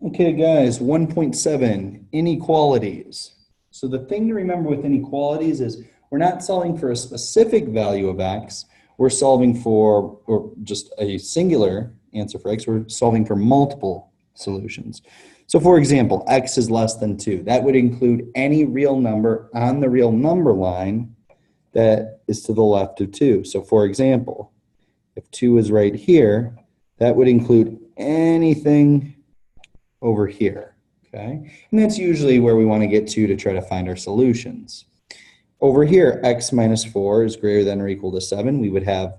Okay, guys, 1.7, inequalities. So the thing to remember with inequalities is we're not solving for a specific value of x. We're solving for, or just a singular answer for x. We're solving for multiple solutions. So for example, x is less than 2. That would include any real number on the real number line that is to the left of 2. So for example, if 2 is right here, that would include anything over here, okay? And that's usually where we want to get to try to find our solutions. Over here, x minus 4 is greater than or equal to 7. We would have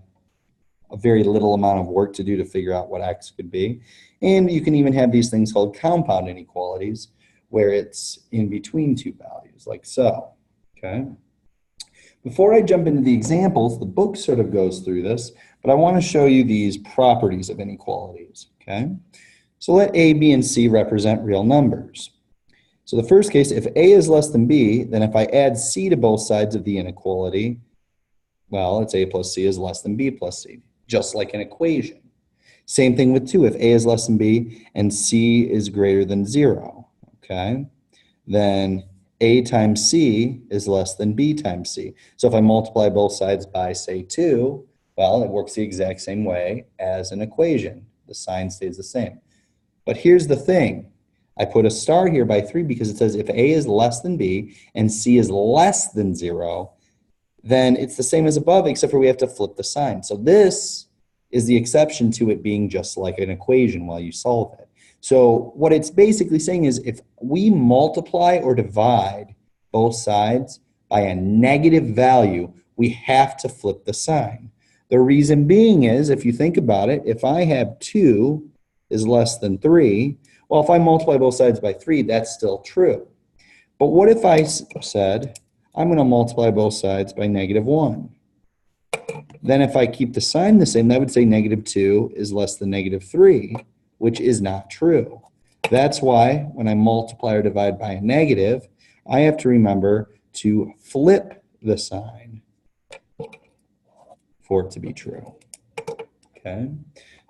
a very little amount of work to do to figure out what x could be. And you can even have these things called compound inequalities, where it's in between two values, like so, okay? Before I jump into the examples, the book sort of goes through this, but I want to show you these properties of inequalities, okay? So let A, B, and C represent real numbers. So the first case, if A is less than B, then if I add C to both sides of the inequality, well, it's A plus C is less than B plus C, just like an equation. Same thing with 2. If A is less than B and C is greater than 0, okay, then A times C is less than B times C. So if I multiply both sides by, say, 2, well, it works the exact same way as an equation. The sign stays the same. But here's the thing. I put a star here by 3 because it says if A is less than B and C is less than 0, then it's the same as above, except for we have to flip the sign. So this is the exception to it being just like an equation while you solve it. So what it's basically saying is if we multiply or divide both sides by a negative value, we have to flip the sign. The reason being is, if you think about it, if I have 2 is less than 3, well, if I multiply both sides by 3, that's still true. But what if I said, I'm going to multiply both sides by -1? Then if I keep the sign the same, that would say -2 is less than -3, which is not true. That's why when I multiply or divide by a negative, I have to remember to flip the sign for it to be true. Okay?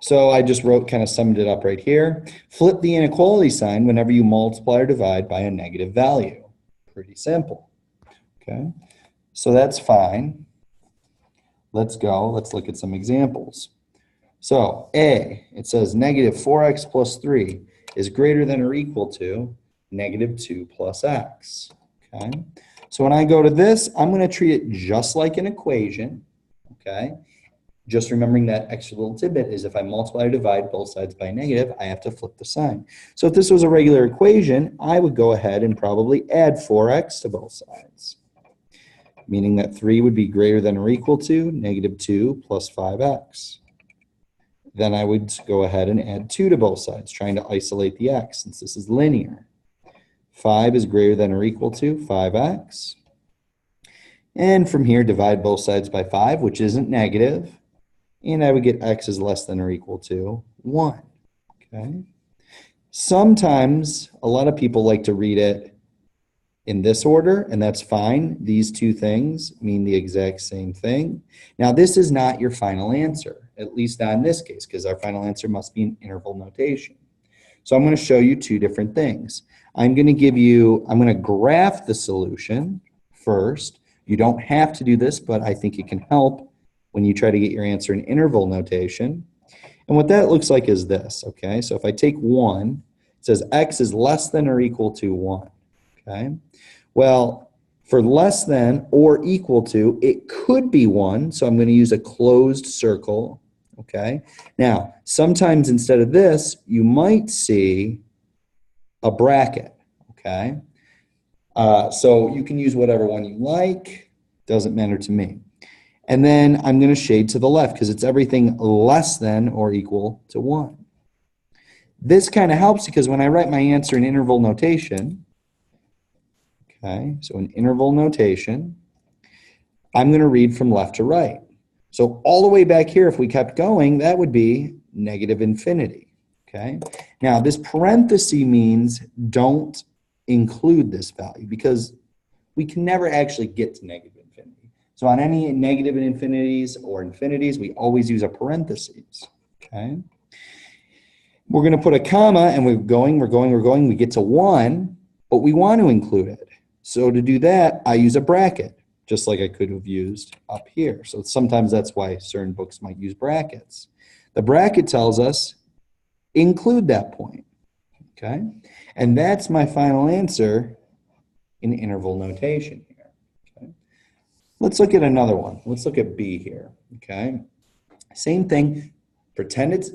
So I just kind of summed it up right here. Flip the inequality sign whenever you multiply or divide by a negative value. Pretty simple. Okay? So that's fine. Let's go. Let's look at some examples. So A, it says -4x plus 3 is greater than or equal to -2 plus x. Okay? So when I go to this, I'm going to treat it just like an equation. Okay? Just remembering that extra little tidbit is if I multiply or divide both sides by a negative, I have to flip the sign. So if this was a regular equation, I would go ahead and probably add 4x to both sides, meaning that 3 would be greater than or equal to -2 plus 5x. Then I would go ahead and add 2 to both sides, trying to isolate the x since this is linear. 5 is greater than or equal to 5x. And from here, divide both sides by 5, which isn't negative. And I would get x is less than or equal to 1. Okay. Sometimes a lot of people like to read it in this order, and that's fine. These two things mean the exact same thing. Now, this is not your final answer, at least not in this case, because our final answer must be in interval notation. So I'm going to show you two different things. I'm going to graph the solution first. You don't have to do this, but I think it can help when you try to get your answer in interval notation. And what that looks like is this, okay? So if I take 1, it says x is less than or equal to 1, okay? Well, for less than or equal to, it could be 1, so I'm going to use a closed circle, okay? Now, sometimes instead of this, you might see a bracket, okay? So you can use whatever one you like, doesn't matter to me. And then I'm going to shade to the left because it's everything less than or equal to 1. This kind of helps because when I write my answer in interval notation, okay, so in interval notation, I'm going to read from left to right. So all the way back here, if we kept going, that would be -infinity, okay? Now, this parenthesis means don't include this value because we can never actually get to negative infinity. So on any negative infinities or infinities, we always use a parenthesis, okay? We're going to put a comma and we're going. We get to 1, but we want to include it. So to do that, I use a bracket, just like I could have used up here. So sometimes that's why certain books might use brackets. The bracket tells us include that point, okay? And that's my final answer in interval notation here, okay? Let's look at another one. Let's look at B here, okay? Same thing, pretend it's,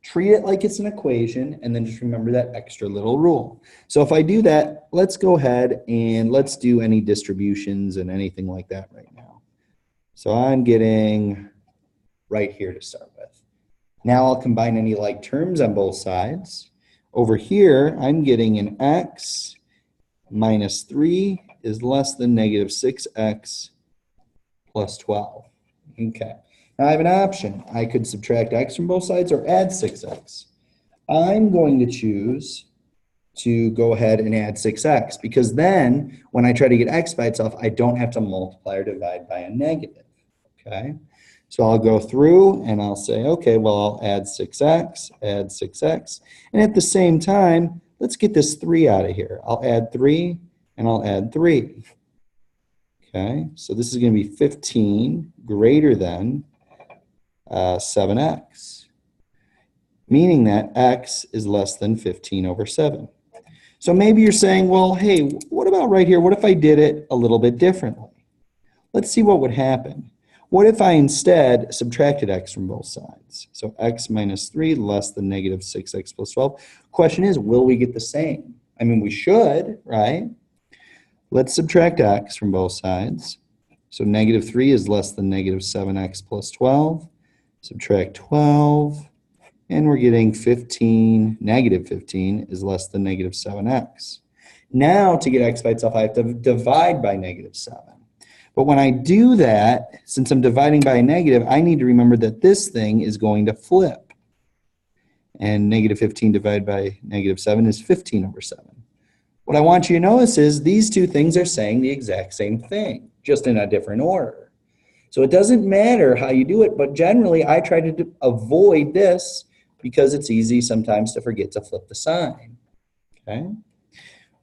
treat it like it's an equation, and then just remember that extra little rule. So if I do that, let's go ahead and let's do any distributions and anything like that right now. So I'm getting right here to start with. Now I'll combine any like terms on both sides. Over here, I'm getting an x minus 3 is less than negative 6x plus 12. Okay. Now I have an option. I could subtract x from both sides or add 6x. I'm going to choose to go ahead and add 6x because then when I try to get x by itself, I don't have to multiply or divide by a negative, okay? So I'll go through and I'll say, okay, well, I'll add 6x, and at the same time, let's get this 3 out of here. I'll add 3 and I'll add 3. Okay, so this is going to be 15 greater than 7x, meaning that x is less than 15 over 7. So maybe you're saying, well, hey, what about right here? What if I did it a little bit differently? Let's see what would happen. What if I instead subtracted x from both sides? So x minus 3 less than negative 6x plus 12. Question is, will we get the same? I mean, we should, right? Let's subtract x from both sides. So negative 3 is less than negative 7x plus 12. Subtract 12, and we're getting 15, negative 15 is less than negative 7x. Now, to get x by itself, I have to divide by negative 7. But when I do that, since I'm dividing by a negative, I need to remember that this thing is going to flip. And negative 15 divided by negative 7 is 15 over 7. What I want you to notice is these two things are saying the exact same thing, just in a different order. So it doesn't matter how you do it, but generally I try to avoid this because it's easy sometimes to forget to flip the sign, okay?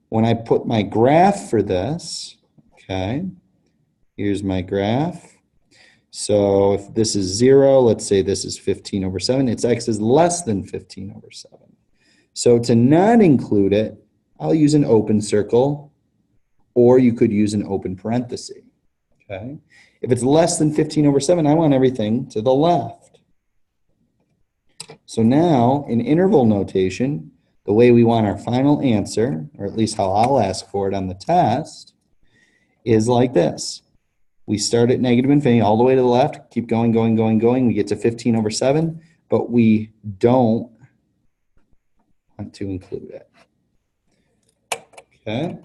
When I put my graph for this, okay, here's my graph. So if this is 0, let's say this is 15 over 7, its x is less than 15 over 7. So to not include it, I'll use an open circle, or you could use an open parenthesis, okay? If it's less than 15 over 7, I want everything to the left. So now, in interval notation, the way we want our final answer, or at least how I'll ask for it on the test, is like this. We start at negative infinity all the way to the left, keep going. We get to 15 over 7, but we don't want to include it. Okay?